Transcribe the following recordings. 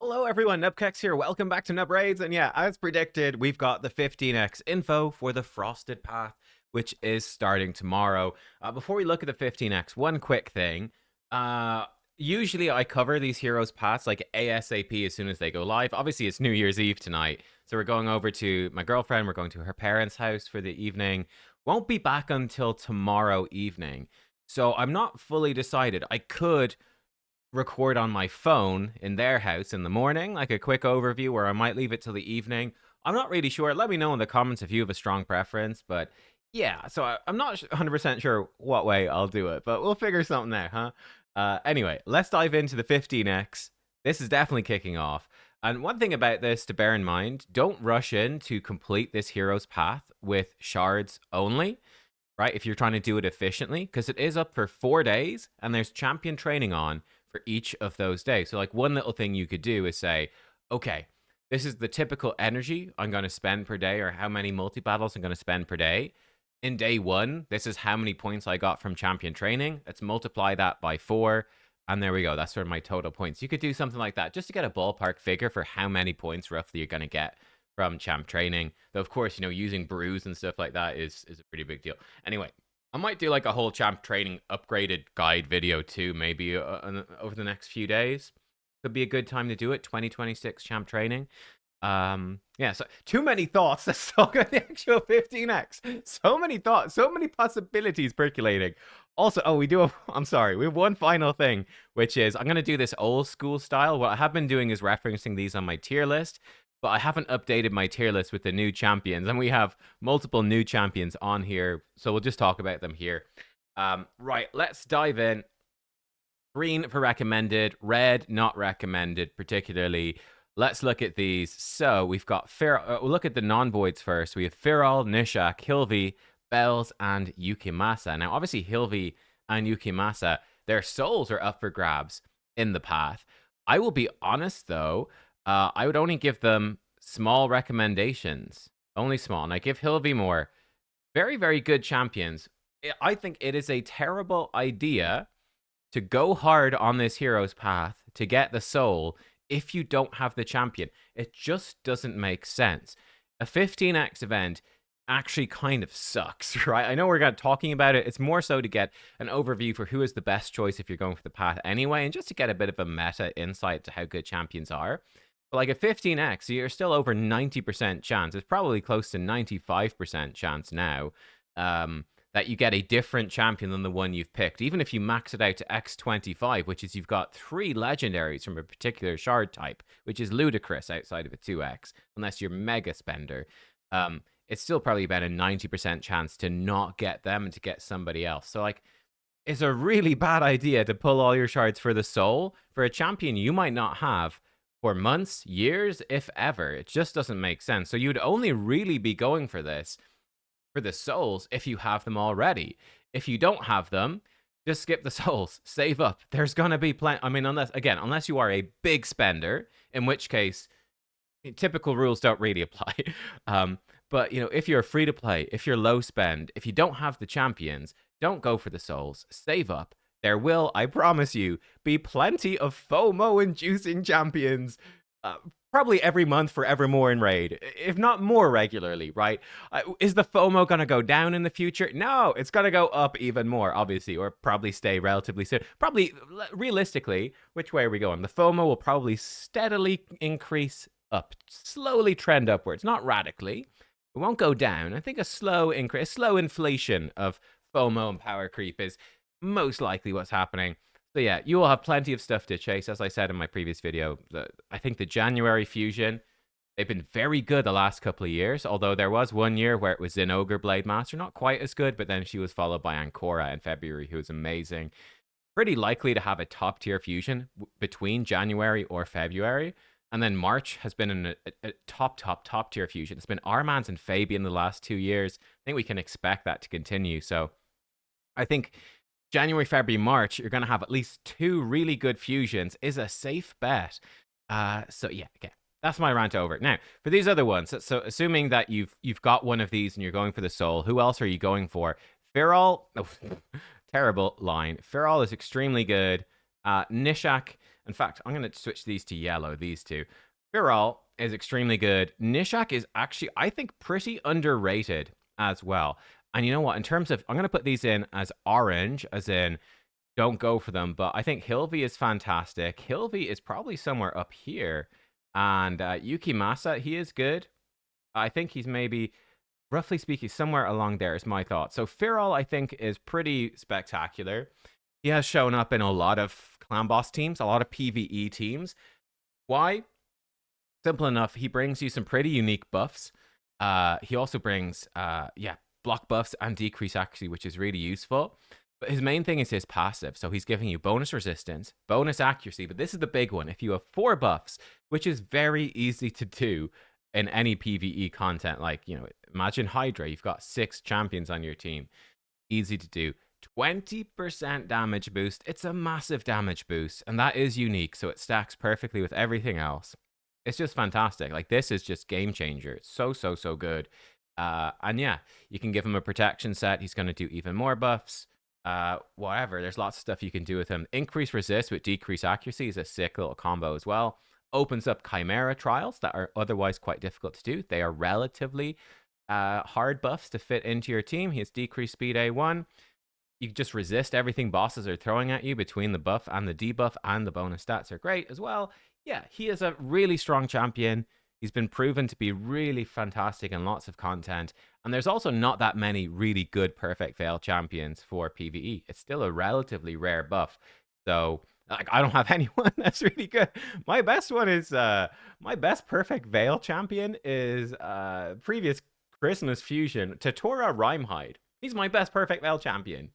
Hello everyone, nubkeks here. Welcome back to Nub Raids. And yeah, as predicted, we've got the 15x info for the Frosted Path, which is starting tomorrow. Before we look at the 15x, one quick thing. Usually I cover these heroes' paths like ASAP as soon as they go live. Obviously, it's New Year's Eve tonight, so we're going over to my girlfriend. We're going to her parents' house for the evening. Won't be back until tomorrow evening. So I'm not fully decided. I could record on my phone in their house in the morning, like a quick overview, or I might leave it till the evening. I'm not really sure. Let me know in the comments if you have a strong preference. But yeah, so I'm not 100% sure what way I'll do it, but we'll figure something out, huh? Anyway, let's dive into the 15x. This is definitely kicking off. And one thing about this to bear in mind, don't rush in to complete this hero's path with shards only, right? If you're trying to do it efficiently, because it is up for 4 days and there's champion training on for each of those days. So like one little thing you could do is say, okay, this is the typical energy I'm going to spend per day, or how many multi-battles I'm going to spend per day. In day one, this is how many points I got from champion training. Let's multiply that by 4. And there we go. That's sort of my total points. You could do something like that just to get a ballpark figure for how many points roughly you're going to get from champ training. Though, of course, using brews and stuff like that is a pretty big deal. Anyway, I might do like a whole champ training upgraded guide video too, maybe over the next few days. Could be a good time to do it. 2026 champ training. Yeah, so too many thoughts. Let's talk about the actual 15x. So many thoughts, so many possibilities percolating. Also, I'm sorry, we have one final thing, which is I'm going to do this old school style. What I have been doing is referencing these on my tier list, but I haven't updated my tier list with the new champions, and we have multiple new champions on here, so we'll just talk about them here. Right, let's dive in. Green for recommended, red not recommended particularly. Let's look at these. So we've got we'll look at the non-voids first. We have Firol, Nishak, Hilvi, Bells, and Yukimasa. Now, obviously, Hilvi and Yukimasa, their souls are up for grabs in the path. I will be honest, though, I would only give them small recommendations. Only small. And I give Hilvi more. Very, very good champions. I think it is a terrible idea to go hard on this hero's path to get the soul if you don't have the champion. It just doesn't make sense. A 15x event actually kind of sucks, right? I know we're talking about it. It's more so to get an overview for who is the best choice if you're going for the path anyway, and just to get a bit of a meta insight to how good champions are. But like a 15x, you're still over 90% chance. It's probably close to 95% chance now that you get a different champion than the one you've picked. Even if you max it out to X25, which is you've got 3 legendaries from a particular shard type, which is ludicrous outside of a 2x, unless you're mega spender. It's still probably about a 90% chance to not get them and to get somebody else. So like, it's a really bad idea to pull all your shards for the soul for a champion you might not have for months, years, if ever. It just doesn't make sense. So you'd only really be going for this for the souls if you have them already. If you don't have them, just skip the souls, save up. There's gonna be plenty. I mean, unless you are a big spender, in which case typical rules don't really apply. But if you're free to play, if you're low spend, if you don't have the champions, don't go for the souls, save up. There will, I promise you, be plenty of FOMO inducing champions probably every month forevermore in raid, if not more regularly, right? Is the FOMO going to go down in the future? No, it's going to go up even more, obviously, or probably stay relatively soon. Probably, realistically, which way are we going? The FOMO will probably steadily increase up, slowly trend upwards, not radically. It won't go down. I think a slow increase, slow inflation of FOMO and power creep is most likely what's happening. So yeah, you will have plenty of stuff to chase. As I said in my previous video, I think the January fusion, they've been very good the last couple of years, although there was one year where it was in Ogre Blade Master, not quite as good, but then she was followed by Ancora in February, who was amazing. Pretty likely to have a top tier fusion between January or February. And then March has been a top tier fusion. It's been Armans and Fabian the last 2 years. I think we can expect that to continue. So I think January, February, March, you're going to have at least 2 really good fusions is a safe bet. So yeah, okay. That's my rant over. Now, for these other ones, so assuming that you've got one of these and you're going for the soul, who else are you going for? Firol, terrible line. Firol is extremely good. Nishak In fact, I'm going to switch these to yellow, these two. Viral is extremely good. Nishak is actually, I think, pretty underrated as well. And you know what? In terms of, I'm going to put these in as orange, as in don't go for them. But I think Hilvi is fantastic. Hilvi is probably somewhere up here. And Yuki Masa, he is good. I think he's maybe, roughly speaking, somewhere along there is my thought. So Firal, I think, is pretty spectacular. He has shown up in a lot of clan boss teams, a lot of PvE teams. Why? Simple enough. He brings you some pretty unique buffs. He also brings, block buffs and decrease accuracy, which is really useful. But his main thing is his passive. So he's giving you bonus resistance, bonus accuracy. But this is the big one. If you have 4 buffs, which is very easy to do in any PvE content, like, imagine Hydra, you've got 6 champions on your team. Easy to do. 20% damage boost. It's a massive damage boost, and that is unique. So it stacks perfectly with everything else. It's just fantastic. Like, this is just game changer. It's so, so, so good. And yeah, you can give him a protection set. He's going to do even more buffs. Whatever. There's lots of stuff you can do with him. Increase resist with decrease accuracy is a sick little combo as well. Opens up Chimera trials that are otherwise quite difficult to do. They are relatively hard buffs to fit into your team. He has decreased speed A1. You just resist everything bosses are throwing at you between the buff and the debuff, and the bonus stats are great as well. Yeah, he is a really strong champion. He's been proven to be really fantastic in lots of content. And there's also not that many really good Perfect Veil champions for PvE. It's still a relatively rare buff. So, like, I don't have anyone that's really good. My best one is, my best Perfect Veil champion is previous Christmas Fusion, Tatora Rhymehide. He's my best Perfect Veil champion.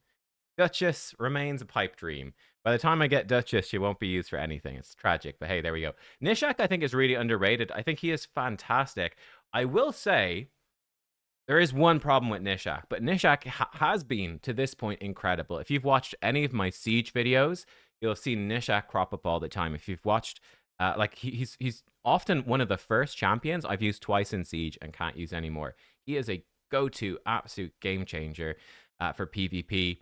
Duchess remains a pipe dream. By the time I get Duchess, she won't be used for anything. It's tragic, but hey, there we go. Nishak, I think, is really underrated. I think he is fantastic. I will say there is one problem with Nishak, but Nishak has been, to this point, incredible. If you've watched any of my Siege videos, you'll see Nishak crop up all the time. If you've watched, he's often one of the first champions I've used twice in Siege and can't use anymore. He is a go-to absolute game changer for PvP.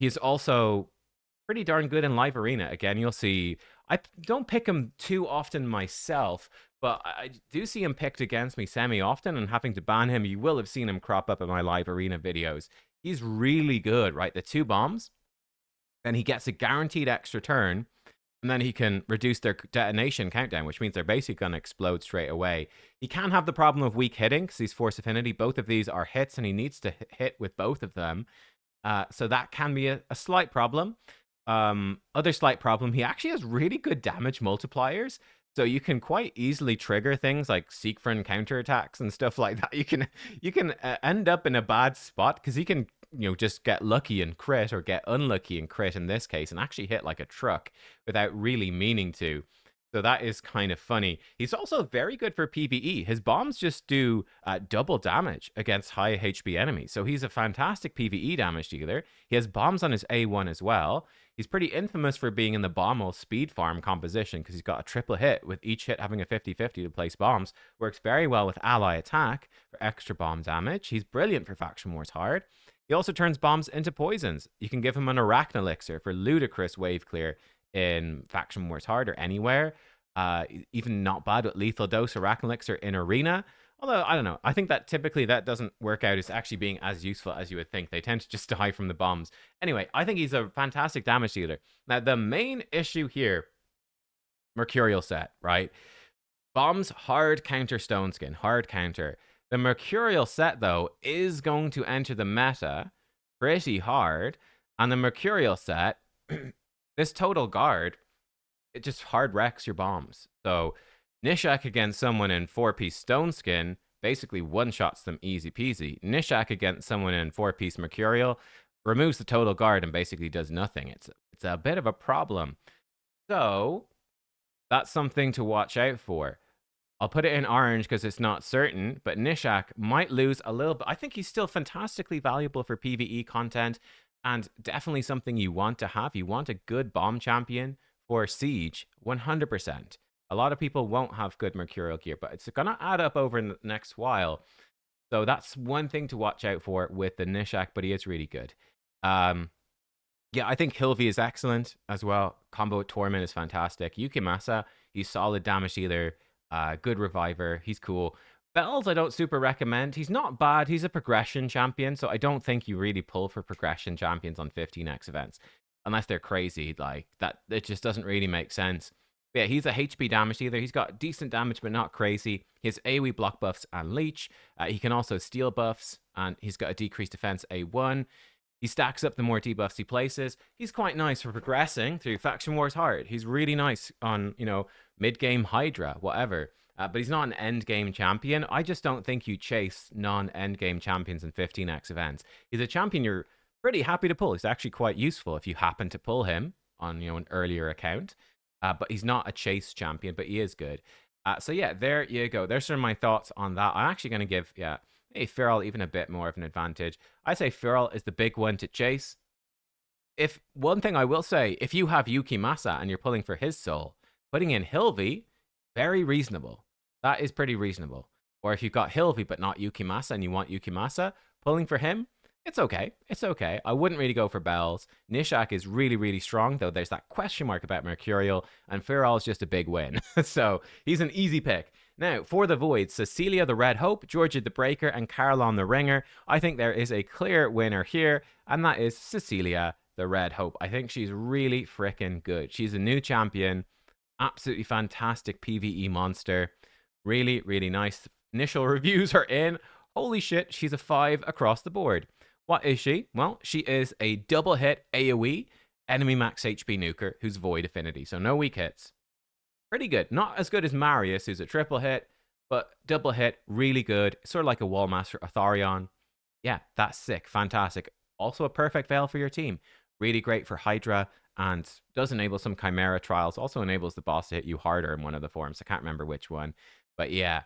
He's also pretty darn good in live arena. Again, you'll see, I don't pick him too often myself, but I do see him picked against me semi-often, and having to ban him, you will have seen him crop up in my live arena videos. He's really good, right? The 2 bombs, then he gets a guaranteed extra turn, and then he can reduce their detonation countdown, which means they're basically going to explode straight away. He can have the problem of weak hitting, because he's Force Affinity. Both of these are hits, and he needs to hit with both of them. So that can be a slight problem. Other slight problem, he actually has really good damage multipliers. So you can quite easily trigger things like Siegfried counterattacks and stuff like that. You can end up in a bad spot because he can, just get lucky and crit, or get unlucky and crit in this case, and actually hit like a truck without really meaning to. So that is kind of funny. He's also very good for PvE. His bombs just do double damage against high HP enemies. So he's a fantastic PvE damage dealer. He has bombs on his A1 as well. He's pretty infamous for being in the Bommel speed farm composition because he's got a triple hit, with each hit having a 50-50 to place bombs. Works very well with ally attack for extra bomb damage. He's brilliant for Faction Wars Hard. He also turns bombs into poisons. You can give him an Arachne Elixir for ludicrous wave clear in Faction Wars Hard or anywhere. Even not bad with Lethal Dose Arachne Elixir in Arena. Although, I don't know. I think that typically that doesn't work out as actually being as useful as you would think. They tend to just die from the bombs. Anyway, I think he's a fantastic damage dealer. Now, the main issue here, Mercurial set, right? Bombs, hard counter Stone Skin, hard counter. The Mercurial set, though, is going to enter the meta pretty hard. And the Mercurial set, this Total Guard, it just hard wrecks your bombs. So Nishak against someone in 4-piece Stone Skin basically one-shots them easy peasy. Nishak against someone in 4-piece Mercurial removes the Total Guard and basically does nothing. It's a bit of a problem. So that's something to watch out for. I'll put it in orange because it's not certain, but Nishak might lose a little bit. I think he's still fantastically valuable for PvE content, and definitely something you want to have. You want a good bomb champion for Siege, 100%. A lot of people won't have good Mercurial gear, but it's going to add up over the next while. So that's one thing to watch out for with the Nishak, but he is really good. Yeah, I think Hilvi is excellent as well. Combo with Torment is fantastic. Yukimasa, he's solid damage dealer, good reviver. He's cool. Bells, I don't super recommend. He's not bad. He's a progression champion, so I don't think you really pull for progression champions on 15x events unless they're crazy. Like that, it just doesn't really make sense. But yeah, he's a HP damage dealer. He's got decent damage, but not crazy. He has AoE block buffs and leech. He can also steal buffs, and he's got a decreased defense A1. He stacks up the more debuffs he places. He's quite nice for progressing through Faction Wars Hard. He's really nice on, mid-game Hydra, whatever. But he's not an end-game champion. I just don't think you chase non-end-game champions in 15x events. He's a champion you're pretty happy to pull. He's actually quite useful if you happen to pull him on, an earlier account. But he's not a chase champion, but he is good. So yeah, there you go. There's sort of my thoughts on that. I'm actually going to give, hey, Feral even a bit more of an advantage. I say Feral is the big one to chase. If one thing I will say, if you have Yukimasa and you're pulling for his soul, putting in Hilvi, very reasonable. That is pretty reasonable. Or if you've got Hilvi but not Yukimasa and you want Yukimasa, pulling for him, it's okay. It's okay. I wouldn't really go for Bells. Nishak is really, really strong, though there's that question mark about Mercurial, and Feral is just a big win. So he's an easy pick. Now, for the Void, Cecilia the Red Hope, Georgia the Breaker, and Caroline the Ringer. I think there is a clear winner here, and that is Cecilia the Red Hope. I think she's really freaking good. She's a new champion. Absolutely fantastic PvE monster. Really, really nice. Initial reviews are in. Holy shit, she's a 5 across the board. What is she? Well, she is a double hit AoE enemy max HP nuker who's void affinity, so no weak hits. Pretty good. Not as good as Marius, who's a triple hit, but double hit, really good. Sort of like a Wallmaster Atharion. Yeah, that's sick. Fantastic. Also a perfect veil for your team. Really great for Hydra and does enable some Chimera trials. Also enables the boss to hit you harder in one of the forms. I can't remember which one. But yeah,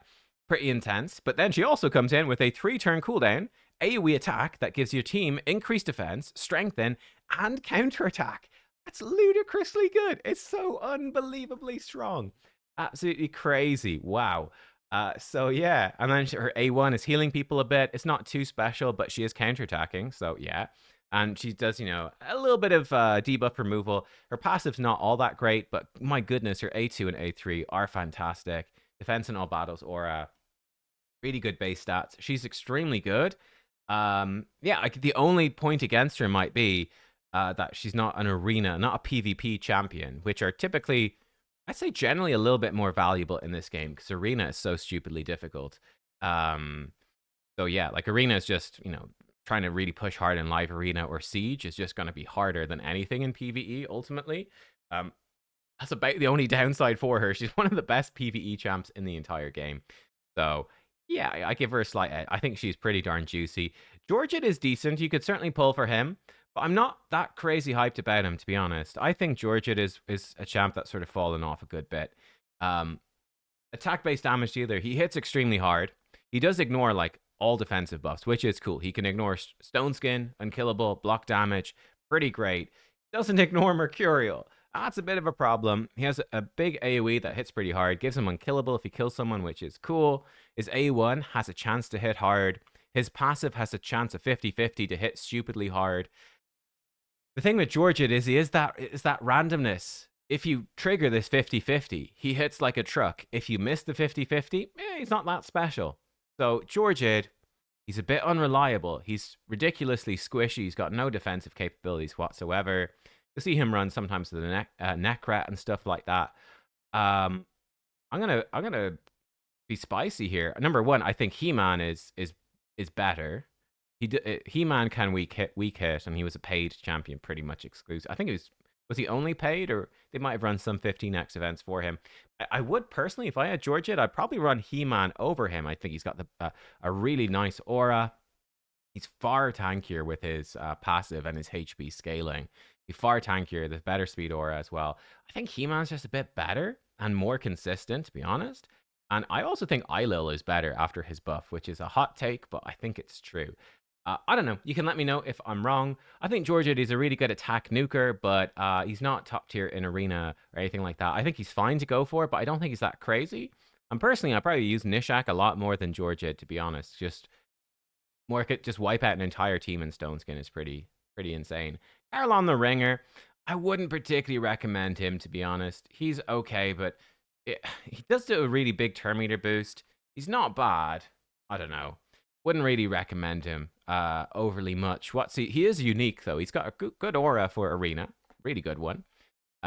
pretty intense. But then she also comes in with a 3-turn cooldown, AoE attack that gives your team increased defense, strengthen, and counterattack. That's ludicrously good. It's so unbelievably strong. Absolutely crazy. Wow. So yeah, and then her A1 is healing people a bit. It's not too special, but she is counterattacking. So yeah. And she does, a little bit of debuff removal. Her passive's not all that great, but my goodness, her A2 and A3 are fantastic. Defense in all battles, aura, really good base stats. She's extremely good. The only point against her might be that she's not an arena, not a PvP champion, which are typically, I'd say, generally a little bit more valuable in this game because arena is so stupidly difficult. So yeah, like arena is just, trying to really push hard in live arena or siege is just going to be harder than anything in PvE ultimately. That's about the only downside for her. She's one of the best PvE champs in the entire game. So yeah, I give her a slight edge. I think she's pretty darn juicy. Georgette is decent. You could certainly pull for him, but I'm not that crazy hyped about him, to be honest. I think Georgette is a champ that's sort of fallen off a good bit. Attack-based damage dealer. He hits extremely hard. He does ignore, like, all defensive buffs, which is cool. He can ignore Stone Skin, Unkillable, block damage. Pretty great. Doesn't ignore Mercurial. That's a bit of a problem. He has a big AoE that hits pretty hard, gives him unkillable if he kills someone, which is cool. His A1 has a chance to hit hard. His passive has a chance of 50-50 to hit stupidly hard. The thing with Georgette is that randomness. If you trigger this 50-50, he hits like a truck. If you miss the 50-50, he's not that special. So Georgette, he's a bit unreliable. He's ridiculously squishy. He's got no defensive capabilities whatsoever. You'll see him run sometimes to the Necrat and stuff like that. I'm gonna be spicy here. Number one, I think He-Man is better. He-Man can weak hit, and he was a paid champion, pretty much exclusive. I think was he only paid, or they might have run some 15x events for him. I would personally, if I had Georgette, I'd probably run He-Man over him. I think he's got a really nice aura. He's far tankier with his passive and his HP scaling. He's far tankier. There's better speed aura as well. I think He-Man's just a bit better and more consistent, to be honest. And I also think Eilil is better after his buff, which is a hot take, but I think it's true. I don't know. You can let me know if I'm wrong. I think Georgette is a really good attack nuker, but he's not top tier in arena or anything like that. I think he's fine to go for, but I don't think he's that crazy. And personally, I probably use Nishak a lot more than Georgette, to be honest. Just wipe out an entire team in Stone Skin is pretty insane. Errol on the ringer, I wouldn't particularly recommend him, to be honest. He's okay, but he does do a really big turn meter boost. He's not bad. I don't know. Wouldn't really recommend him overly much. He is unique, though. He's got a good aura for Arena. Really good one.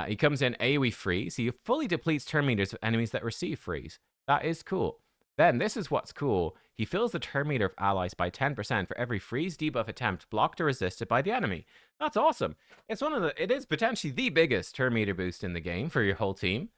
He comes in AoE freeze. He fully depletes turn meters of enemies that receive freeze. That is cool. Then, this is what's cool. He fills the turn meter of allies by 10% for every freeze debuff attempt blocked or resisted by the enemy. That's awesome. It is potentially the biggest turn meter boost in the game for your whole team.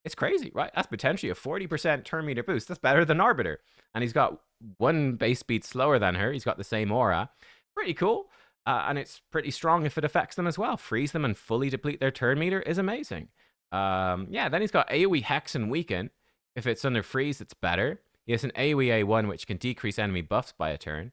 It's crazy, right? That's potentially a 40% turn meter boost. That's better than Arbiter. And he's got one base speed slower than her. He's got the same aura. Pretty cool. And it's pretty strong if it affects them as well. Freeze them and fully deplete their turn meter is amazing. Yeah, then he's got AoE Hex and Weaken. If it's under freeze, it's better. He has an AoE A1, which can decrease enemy buffs by a turn.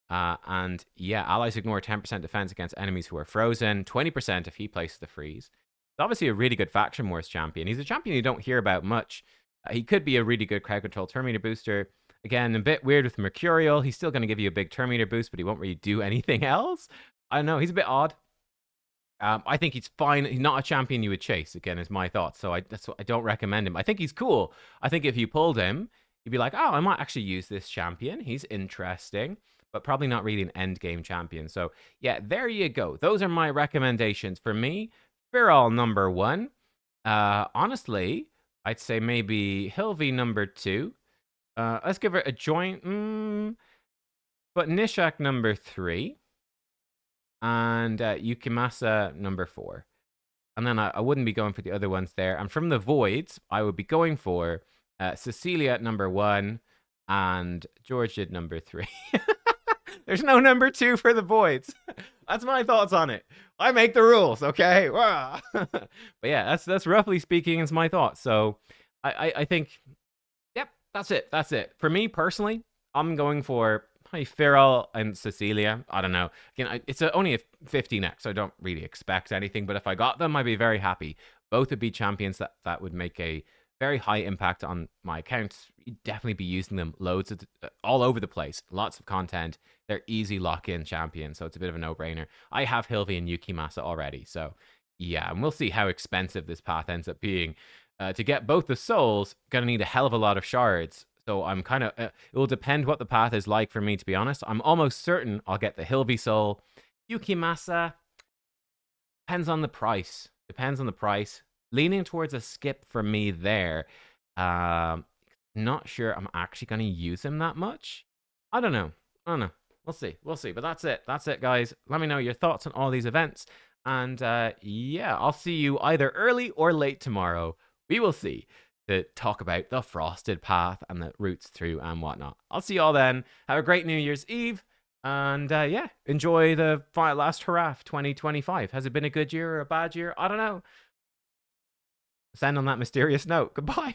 And yeah, allies ignore 10% defense against enemies who are frozen, 20% if he places the freeze. It's obviously a really good faction wars champion. He's a champion you don't hear about much. He could be a really good crowd control turn meter booster. Again, a bit weird with Mercurial. He's still going to give you a big turn meter boost, but he won't really do anything else. I don't know. He's a bit odd. I think he's fine. He's not a champion you would chase, again, is my thought. So I don't recommend him. I think he's cool. I think if you pulled him, you'd be like, oh, I might actually use this champion. He's interesting, but probably not really an end game champion. So yeah, there you go. Those are my recommendations. For me, Feral number 1. Honestly, I'd say maybe Hilvi number 2. Let's give her a joint. But Nishak number 3. And Yukimasa number 4. And then I wouldn't be going for the other ones there. And from the Voids, I would be going for Cecilia at number 1 and George at number 3. There's no number 2 for the Voids. That's my thoughts on it. I make the rules, okay? But yeah, that's roughly speaking is my thoughts. So I think, yep, that's it. That's it. For me personally, I'm going for Feral and Cecilia. I don't know. Again, it's only a 15x, so I don't really expect anything. But if I got them, I'd be very happy. Both would be champions that would make a very high impact on my accounts. You'd definitely be using them loads of all over the place. Lots of content. They're easy lock-in champions, so it's a bit of a no-brainer. I have Hilvi and Yukimasa already, so yeah, and we'll see how expensive this path ends up being. To get both the souls, gonna need a hell of a lot of shards. So I'm kind of, it will depend what the path is like for me, to be honest. I'm almost certain I'll get the Hilvi soul. Yukimasa, depends on the price. Depends on the price. Leaning towards a skip for me there. Not sure I'm actually going to use him that much. I don't know. We'll see. We'll see. But that's it. That's it, guys. Let me know your thoughts on all these events. And yeah, I'll see you either early or late tomorrow. We will see. To talk about the frosted path and the routes through and whatnot. I'll see you all then. Have a great New Year's Eve. And yeah, enjoy the last hurrah 2025. Has it been a good year or a bad year? I don't know. Send on that mysterious note. Goodbye.